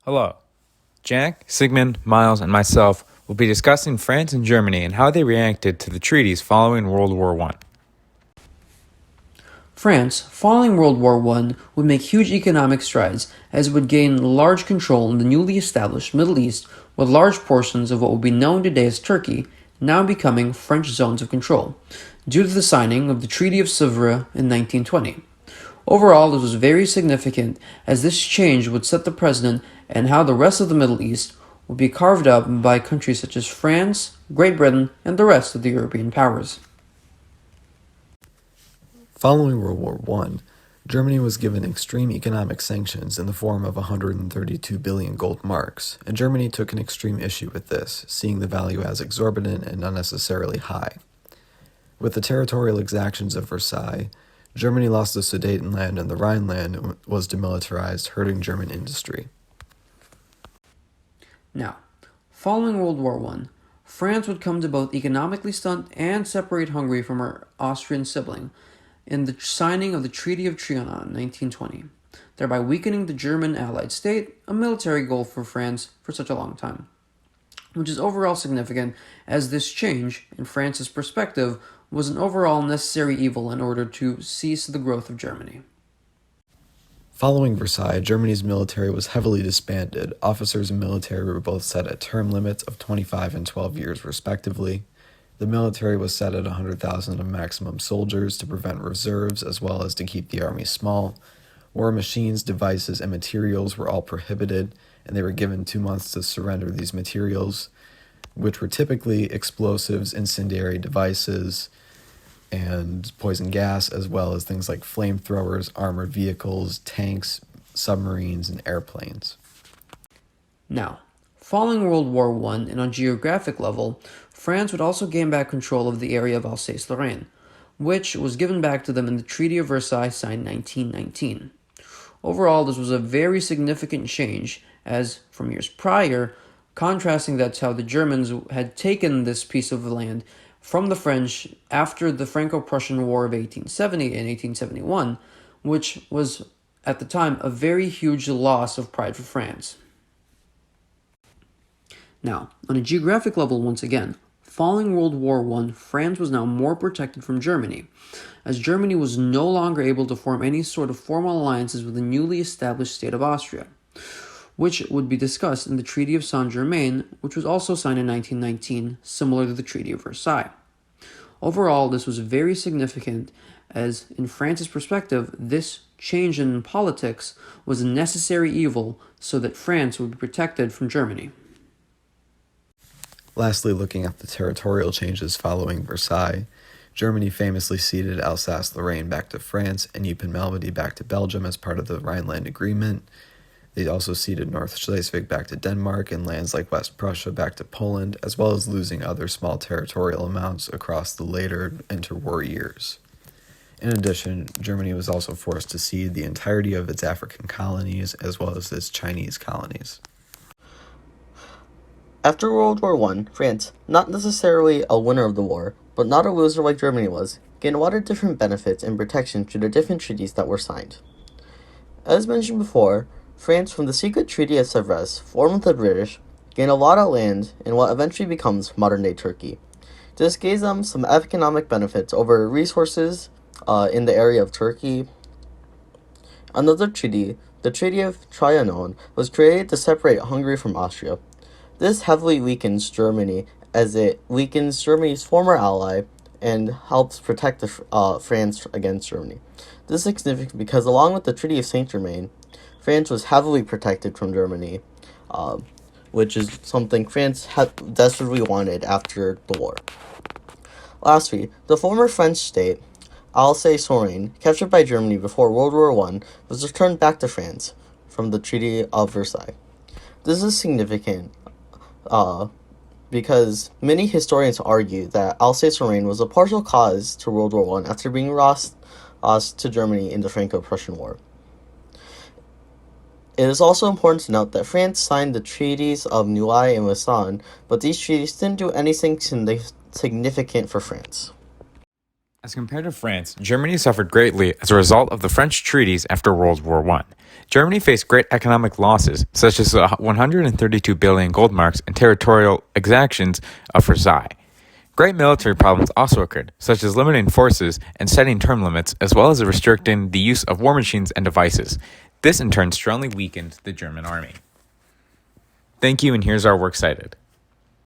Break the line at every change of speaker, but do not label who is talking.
Hello. Jack, Sigmund, Miles, and myself will be discussing France and Germany and how they reacted to the treaties following World War I.
France, following World War I, would make huge economic strides as it would gain large control in the newly established Middle East, with large portions of what would be known today as Turkey now becoming French zones of control, due to the signing of the Treaty of Sèvres in 1920. Overall, this was very significant as this change would set the precedent and how the rest of the Middle East would be carved up by countries such as France, Great Britain, and the rest of the European powers.
Following World War I, Germany was given extreme economic sanctions in the form of 132 billion gold marks, and Germany took an extreme issue with this, seeing the value as exorbitant and unnecessarily high. With the territorial exactions of Versailles, Germany lost the Sudetenland and the Rhineland and was demilitarized, hurting German industry.
Now, following World War I, France would come to both economically stunt and separate Hungary from her Austrian sibling in the signing of the Treaty of Trianon in 1920, thereby weakening the German allied state, a military goal for France for such a long time, which is overall significant as this change, in France's perspective, was an overall necessary evil in order to cease the growth of Germany.
Following Versailles, Germany's military was heavily disbanded. Officers and military were both set at term limits of 25 and 12 years respectively. The military was set at 100,000 of maximum soldiers to prevent reserves as well as to keep the army small. War machines, devices, and materials were all prohibited, and they were given 2 months to surrender these materials, which were typically explosives, incendiary devices, and poison gas, as well as things like flamethrowers, armored vehicles, tanks, submarines, and airplanes.
Now, following World War I and on geographic level, France would also gain back control of the area of Alsace-Lorraine, which was given back to them in the Treaty of Versailles signed 1919. Overall, this was a very significant change, as from years prior, contrasting that to how the Germans had taken this piece of land from the French after the Franco-Prussian War of 1870 and 1871, which was, at the time, a very huge loss of pride for France. Now, on a geographic level once again, following World War I, France was now more protected from Germany, as Germany was no longer able to form any sort of formal alliances with the newly established state of Austria, which would be discussed in the Treaty of Saint-Germain, which was also signed in 1919, similar to the Treaty of Versailles. Overall, this was very significant, as in France's perspective, this change in politics was a necessary evil so that France would be protected from Germany.
Lastly, looking at the territorial changes following Versailles, Germany famously ceded Alsace-Lorraine back to France and Ypres-Malmedy back to Belgium as part of the Rhineland Agreement. They also ceded North Schleswig back to Denmark and lands like West Prussia back to Poland, as well as losing other small territorial amounts across the later interwar years. In addition, Germany was also forced to cede the entirety of its African colonies as well as its Chinese colonies.
After World War I, France, not necessarily a winner of the war, but not a loser like Germany was, gained a lot of different benefits and protection through the different treaties that were signed. As mentioned before, France, from the secret Treaty of Sèvres, formed with the British, gained a lot of land in what eventually becomes modern-day Turkey. This gave them some economic benefits over resources in the area of Turkey. Another treaty, the Treaty of Trianon, was created to separate Hungary from Austria. This heavily weakens Germany, as it weakens Germany's former ally and helps protect France against Germany. This is significant because along with the Treaty of Saint-Germain, France was heavily protected from Germany, which is something France desperately wanted after the war. Lastly, the former French state, Alsace-Lorraine, captured by Germany before World War I, was returned back to France from the Treaty of Versailles. This is significant because many historians argue that Alsace-Lorraine was a partial cause to World War I after being lost to Germany in the Franco-Prussian War. It is also important to note that France signed the treaties of Noailles and Lausanne, but these treaties didn't do anything significant for France.
As compared to France, Germany suffered greatly as a result of the French treaties after World War I. Germany faced great economic losses, such as the 132 billion gold marks and territorial exactions of Versailles. Great military problems also occurred, such as limiting forces and setting term limits, as well as restricting the use of war machines and devices. This in turn strongly weakened the German army. Thank you, and here's our works cited.